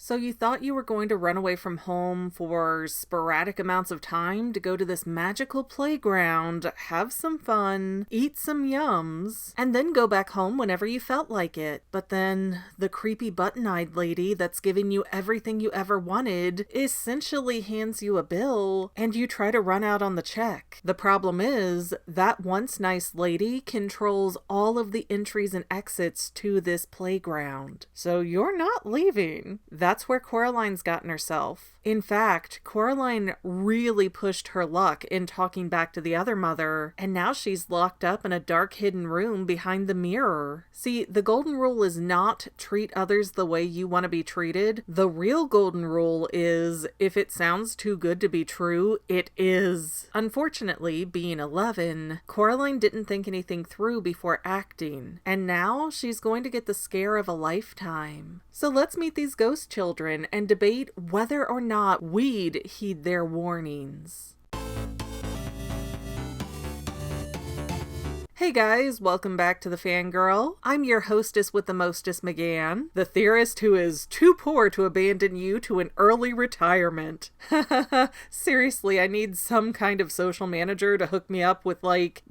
So you thought you were going to run away from home for sporadic amounts of time to go to this magical playground, have some fun, eat some yums, and then go back home whenever you felt like it. But then the creepy button-eyed lady that's giving you everything you ever wanted essentially hands you a bill, and you try to run out on the check. The problem is, that once nice lady controls all of the entries and exits to this playground. So you're not leaving. That's where Coraline's gotten herself. In fact, Coraline really pushed her luck in talking back to the other mother, and now she's locked up in a dark hidden room behind the mirror. See, the golden rule is not treat others the way you want to be treated. The real golden rule is, if it sounds too good to be true, it is. Unfortunately, being 11, Coraline didn't think anything through before acting, and now she's going to get the scare of a lifetime. So let's meet these ghost children and debate whether or not we'd heed their warnings. Hey guys, welcome back to the Fangirl. I'm your hostess with the mostest, McGann, the theorist who is too poor to abandon you to an early retirement. Seriously, I need some kind of social manager to hook me up with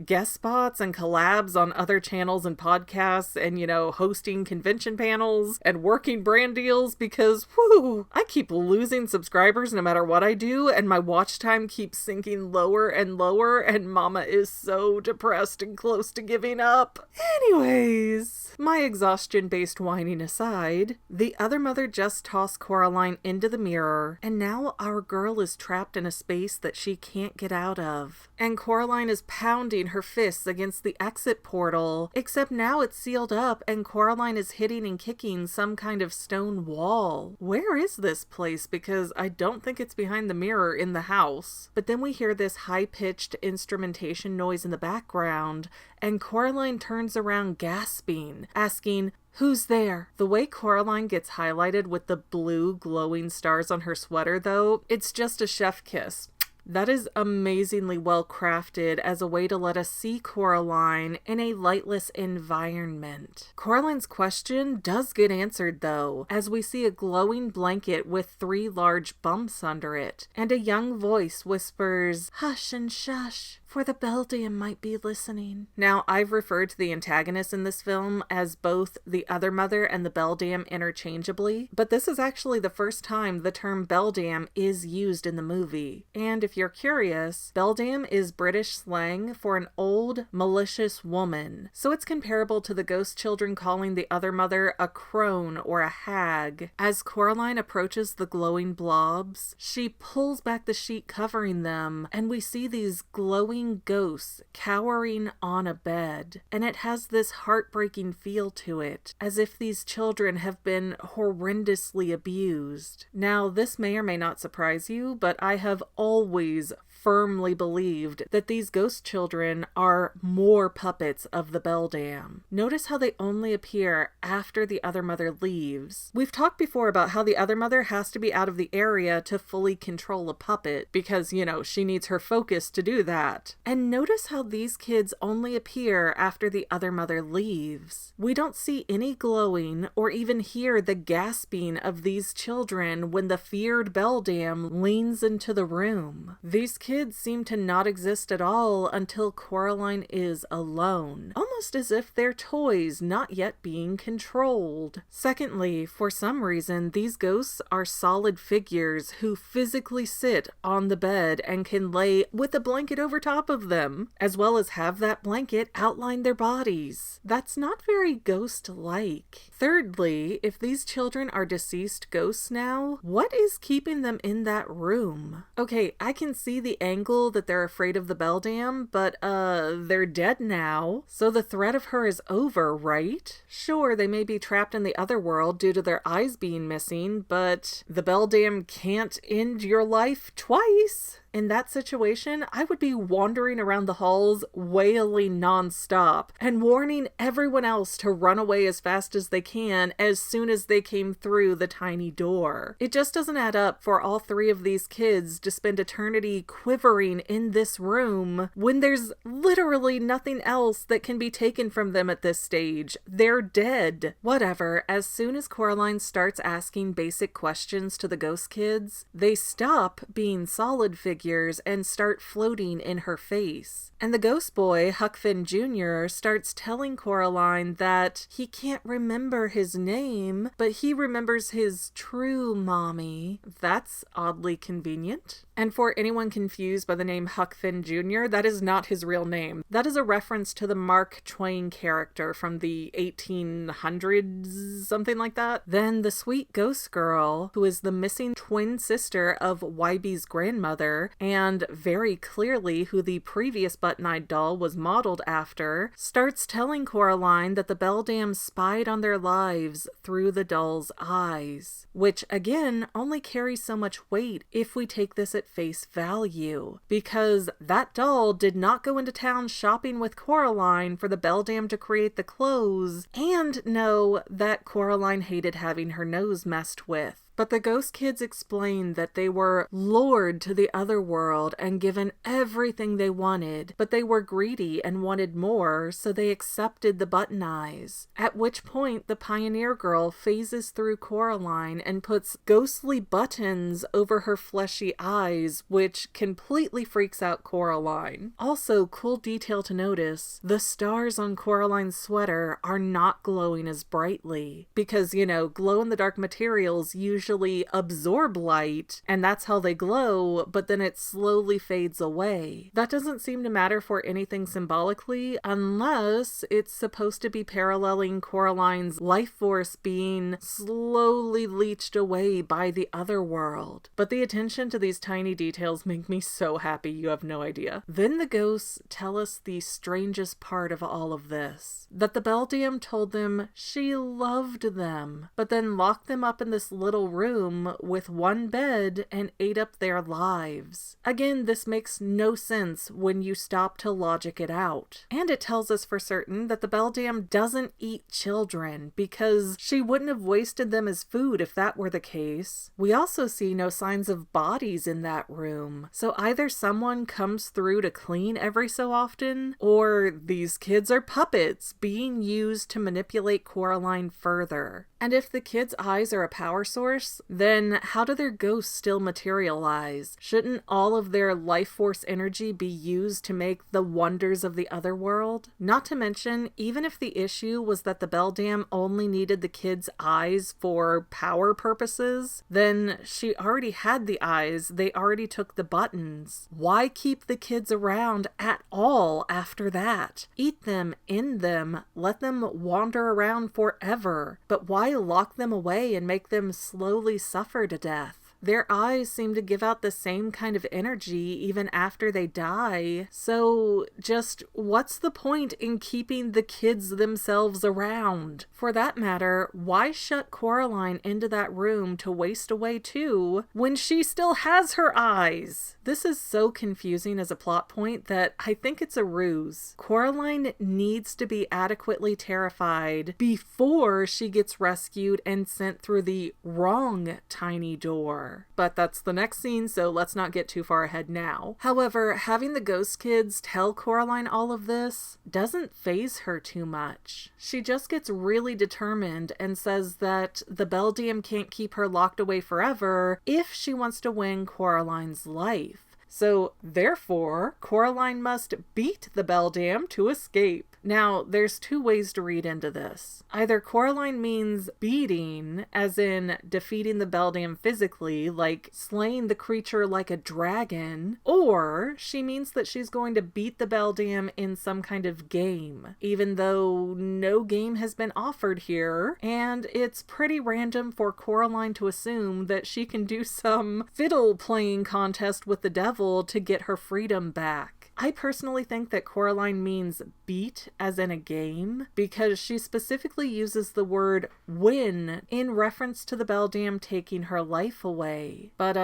guest spots and collabs on other channels and podcasts and, hosting convention panels and working brand deals because, I keep losing subscribers no matter what I do, and my watch time keeps sinking lower and lower, and Mama is so depressed and close to giving up. Anyways, my exhaustion-based whining aside, the other mother just tossed Coraline into the mirror, and now our girl is trapped in a space that she can't get out of. And Coraline is pounding her fists against the exit portal, except now it's sealed up and Coraline is hitting and kicking some kind of stone wall. Where is this place? Because I don't think it's behind the mirror in the house. But then we hear this high-pitched instrumentation noise in the background, and Coraline turns around gasping, asking, "Who's there?" The way Coraline gets highlighted with the blue glowing stars on her sweater, though, it's just a chef kiss. That is amazingly well crafted as a way to let us see Coraline in a lightless environment. Coraline's question does get answered though, as we see a glowing blanket with 3 large bumps under it, and a young voice whispers, "Hush and shush, for the Beldam might be listening." Now, I've referred to the antagonists in this film as both the other mother and the Beldam interchangeably, but this is actually the first time the term Beldam is used in the movie. And if you're curious, Beldam is British slang for an old, malicious woman. So it's comparable to the ghost children calling the other mother a crone or a hag. As Coraline approaches the glowing blobs, she pulls back the sheet covering them, and we see these glowing ghosts cowering on a bed. And it has this heartbreaking feel to it, as if these children have been horrendously abused. Now, this may or may not surprise you, but I have always firmly believed that these ghost children are more puppets of the Beldam. Notice how they only appear after the other mother leaves. We've talked before about how the other mother has to be out of the area to fully control a puppet because, she needs her focus to do that. And notice how these kids only appear after the other mother leaves. We don't see any glowing or even hear the gasping of these children when the feared Beldam leans into the room. These kids seem to not exist at all until Coraline is alone, almost as if they're toys not yet being controlled. Secondly, for some reason, these ghosts are solid figures who physically sit on the bed and can lay with a blanket over top of them, as well as have that blanket outline their bodies. That's not very ghost-like. Thirdly, if these children are deceased ghosts now, what is keeping them in that room? Okay, I can see the angle that they're afraid of the Beldam, but they're dead now, so the threat of her is over, right? Sure, they may be trapped in the other world due to their eyes being missing, but the Beldam can't end your life twice. In that situation, I would be wandering around the halls wailing nonstop and warning everyone else to run away as fast as they can as soon as they came through the tiny door. It just doesn't add up for all three of these kids to spend eternity quivering in this room when there's literally nothing else that can be taken from them at this stage. They're dead. Whatever, as soon as Coraline starts asking basic questions to the ghost kids, they stop being solid figures and start floating in her face. And the ghost boy, Huck Finn Jr., starts telling Coraline that he can't remember his name, but he remembers his true mommy. That's oddly convenient. And for anyone confused by the name Huck Finn Jr., that is not his real name. That is a reference to the Mark Twain character from the 1800s, something like that. Then the sweet ghost girl, who is the missing twin sister of Wybie's grandmother, and very clearly who the previous button-eyed doll was modeled after, starts telling Coraline that the Beldam spied on their lives through the doll's eyes, which again only carries so much weight if we take this at face value, because that doll did not go into town shopping with Coraline for the Beldam to create the clothes and know that Coraline hated having her nose messed with. But the ghost kids explained that they were lured to the other world and given everything they wanted, but they were greedy and wanted more, so they accepted the button eyes. At which point, the pioneer girl phases through Coraline and puts ghostly buttons over her fleshy eyes, which completely freaks out Coraline. Also, cool detail to notice, the stars on Coraline's sweater are not glowing as brightly, because, glow-in-the-dark materials usually absorb light, and that's how they glow, but then it slowly fades away. That doesn't seem to matter for anything symbolically, unless it's supposed to be paralleling Coraline's life force being slowly leached away by the other world. But the attention to these tiny details make me so happy, you have no idea. Then the ghosts tell us the strangest part of all of this, that the Beldam told them she loved them, but then locked them up in this little room with one bed and ate up their lives. Again, this makes no sense when you stop to logic it out. And it tells us for certain that the Beldam doesn't eat children, because she wouldn't have wasted them as food if that were the case. We also see no signs of bodies in that room, so either someone comes through to clean every so often, or these kids are puppets being used to manipulate Coraline further. And if the kids' eyes are a power source, then how do their ghosts still materialize? Shouldn't all of their life force energy be used to make the wonders of the other world? Not to mention, even if the issue was that the Beldam only needed the kids' eyes for power purposes, then she already had the eyes, they already took the buttons. Why keep the kids around at all after that? Eat them, end them, let them wander around forever. But why lock them away and make them slowly suffer to death? Their eyes seem to give out the same kind of energy even after they die. So just what's the point in keeping the kids themselves around? For that matter, why shut Coraline into that room to waste away too when she still has her eyes? This is so confusing as a plot point that I think it's a ruse. Coraline needs to be adequately terrified before she gets rescued and sent through the wrong tiny door. But that's the next scene, so let's not get too far ahead now. However, having the ghost kids tell Coraline all of this doesn't faze her too much. She just gets really determined and says that the Beldam can't keep her locked away forever if she wants to win Coraline's life. So, therefore, Coraline must beat the Beldam to escape. Now, there's two ways to read into this. Either Coraline means beating, as in defeating the Beldam physically, like slaying the creature like a dragon, or she means that she's going to beat the Beldam in some kind of game, even though no game has been offered here, and it's pretty random for Coraline to assume that she can do some fiddle playing contest with the devil to get her freedom back. I personally think that Coraline means beat as in a game because she specifically uses the word win in reference to the Beldam taking her life away. But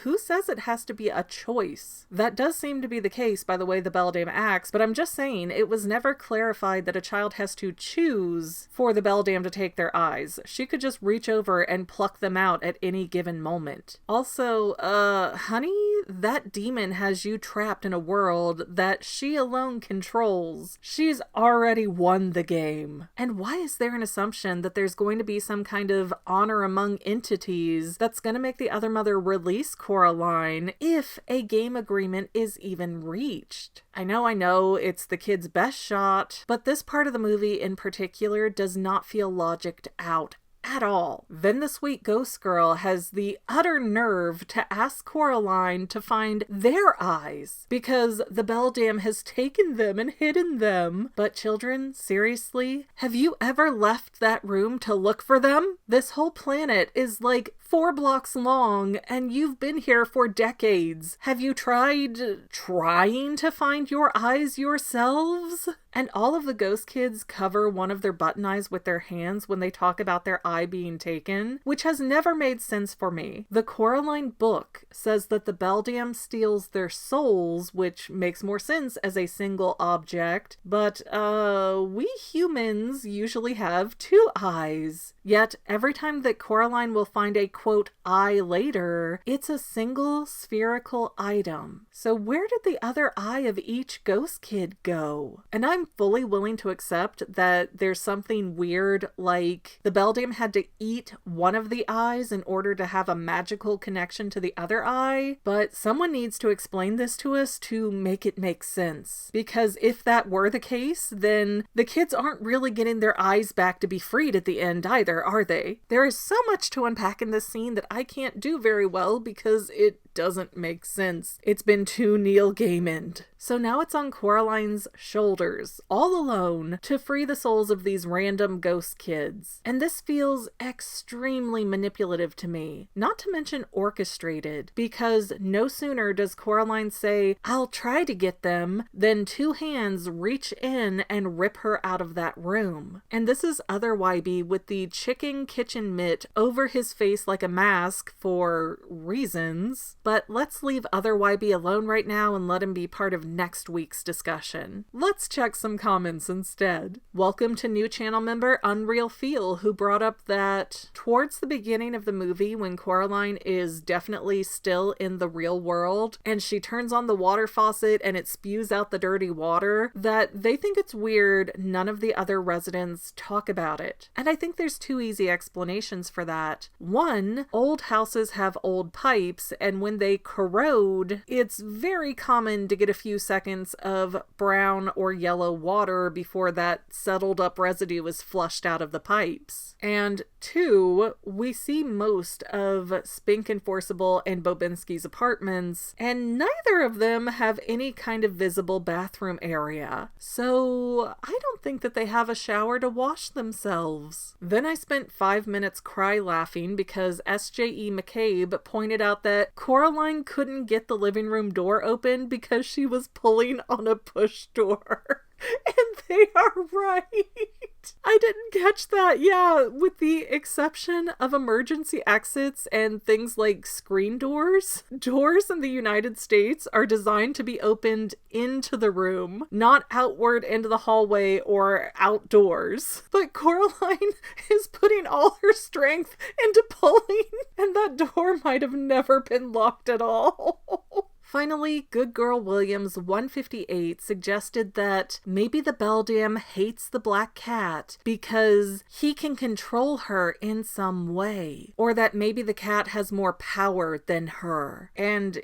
who says it has to be a choice? That does seem to be the case by the way the Beldam acts, but I'm just saying it was never clarified that a child has to choose for the Beldam to take their eyes. She could just reach over and pluck them out at any given moment. Also, honey, that demon has you trapped in a world that she alone controls. She's already won the game. And why is there an assumption that there's going to be some kind of honor among entities that's going to make the other mother release Coraline if a game agreement is even reached? I know, it's the kid's best shot, but this part of the movie in particular does not feel logicked out at all. Then the sweet ghost girl has the utter nerve to ask Coraline to find their eyes because the Beldam has taken them and hidden them. But children, seriously, have you ever left that room to look for them? This whole planet is like 4 blocks long and you've been here for decades. Have you tried trying to find your eyes yourselves? And all of the ghost kids cover one of their button eyes with their hands when they talk about their eye being taken, which has never made sense for me. The Coraline book says that the Beldam steals their souls, which makes more sense as a single object, but we humans usually have 2 eyes. Yet every time that Coraline will find a quote eye later, it's a single spherical item. So where did the other eye of each ghost kid go? And I'm fully willing to accept that there's something weird like the Beldam had to eat one of the eyes in order to have a magical connection to the other eye, but someone needs to explain this to us to make it make sense. Because if that were the case, then the kids aren't really getting their eyes back to be freed at the end either, are they? There is so much to unpack in this scene that I can't do very well because it doesn't make sense. It's been too Neil Gaiman. So now it's on Coraline's shoulders, all alone, to free the souls of these random ghost kids. And this feels extremely manipulative to me, not to mention orchestrated, because no sooner does Coraline say, "I'll try to get them," than 2 hands reach in and rip her out of that room. And this is other YB with the chicken kitchen mitt over his face like a mask for reasons. But let's leave other YB alone right now and let him be part of next week's discussion. Let's check some comments instead. Welcome to new channel member Unreal Feel, who brought up that towards the beginning of the movie when Coraline is definitely still in the real world and she turns on the water faucet and it spews out the dirty water, that they think it's weird none of the other residents talk about it. And I think there's 2 easy explanations for that. One, old houses have old pipes, and when they corrode, it's very common to get a few seconds of brown or yellow water before that settled up residue is flushed out of the pipes. And 2, we see most of Spink and Forcible and Bobinsky's apartments, and neither of them have any kind of visible bathroom area. So I don't think that they have a shower to wash themselves. Then I spent 5 minutes cry laughing because S.J.E. McCabe pointed out that Coraline couldn't get the living room door open because she was pulling on a push door. And they are right. I didn't catch that. Yeah, with the exception of emergency exits and things like screen doors, doors in the United States are designed to be opened into the room, not outward into the hallway or outdoors. But Coraline is putting all her strength into pulling, and that door might have never been locked at all. Finally, Good Girl Williams 158 suggested that maybe the Beldam hates the black cat because he can control her in some way, or that maybe the cat has more power than her. And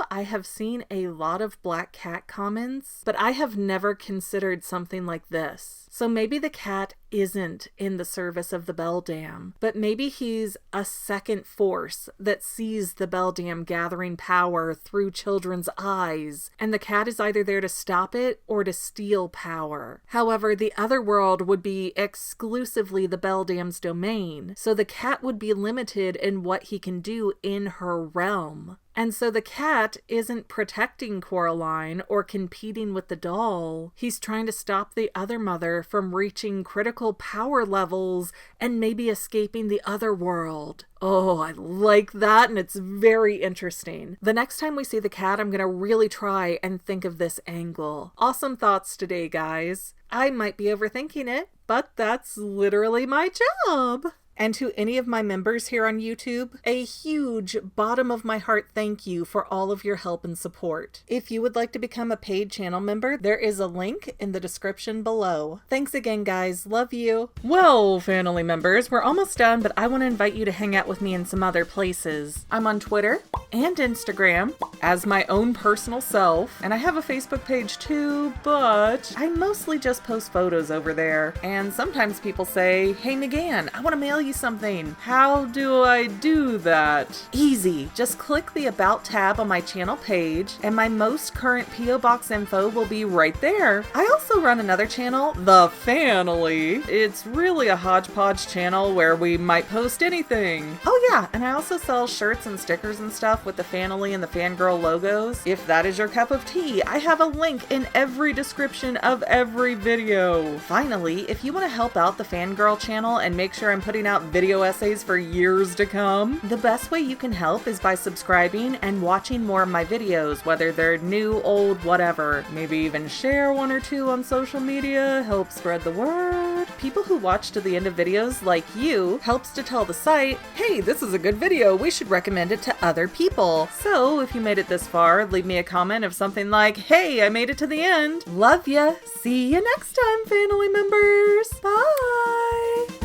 I have seen a lot of black cat comments, but I have never considered something like this. So maybe the cat isn't in the service of the Beldam, but maybe he's a second force that sees the Beldam gathering power through children's eyes, and the cat is either there to stop it or to steal power. However, the other world would be exclusively the Beldam's domain, so the cat would be limited in what he can do in her realm. And so the cat isn't protecting Coraline or competing with the doll. He's trying to stop the other mother from reaching critical power levels and maybe escaping the other world. Oh, I like that, and it's very interesting. The next time we see the cat, I'm going to really try and think of this angle. Awesome thoughts today, guys. I might be overthinking it, but that's literally my job. And to any of my members here on YouTube, a huge bottom of my heart thank you for all of your help and support. If you would like to become a paid channel member, there is a link in the description below. Thanks again, guys. Love you. Well, family members, we're almost done, but I want to invite you to hang out with me in some other places. I'm on Twitter and Instagram as my own personal self, and I have a Facebook page too, but I mostly just post photos over there. And sometimes people say, "Hey McGann, I want to mail you something." How do I do that? Easy. Just click the About tab on my channel page, and my most current P.O. Box info will be right there. I also run another channel, The Family. It's really a hodgepodge channel where we might post anything. Oh yeah, and I also sell shirts and stickers and stuff with the Family and the Fangirl logos. If that is your cup of tea, I have a link in every description of every video. Finally, if you want to help out the Fangirl channel and make sure I'm putting out video essays for years to come, the best way you can help is by subscribing and watching more of my videos, whether they're new, old, whatever. Maybe even share one or two on social media, help spread the word. People who watch to the end of videos like you helps to tell the site, hey, this is a good video, we should recommend it to other people. So if you made it this far, leave me a comment of something like, hey, I made it to the end. Love ya. See you next time, family members. Bye.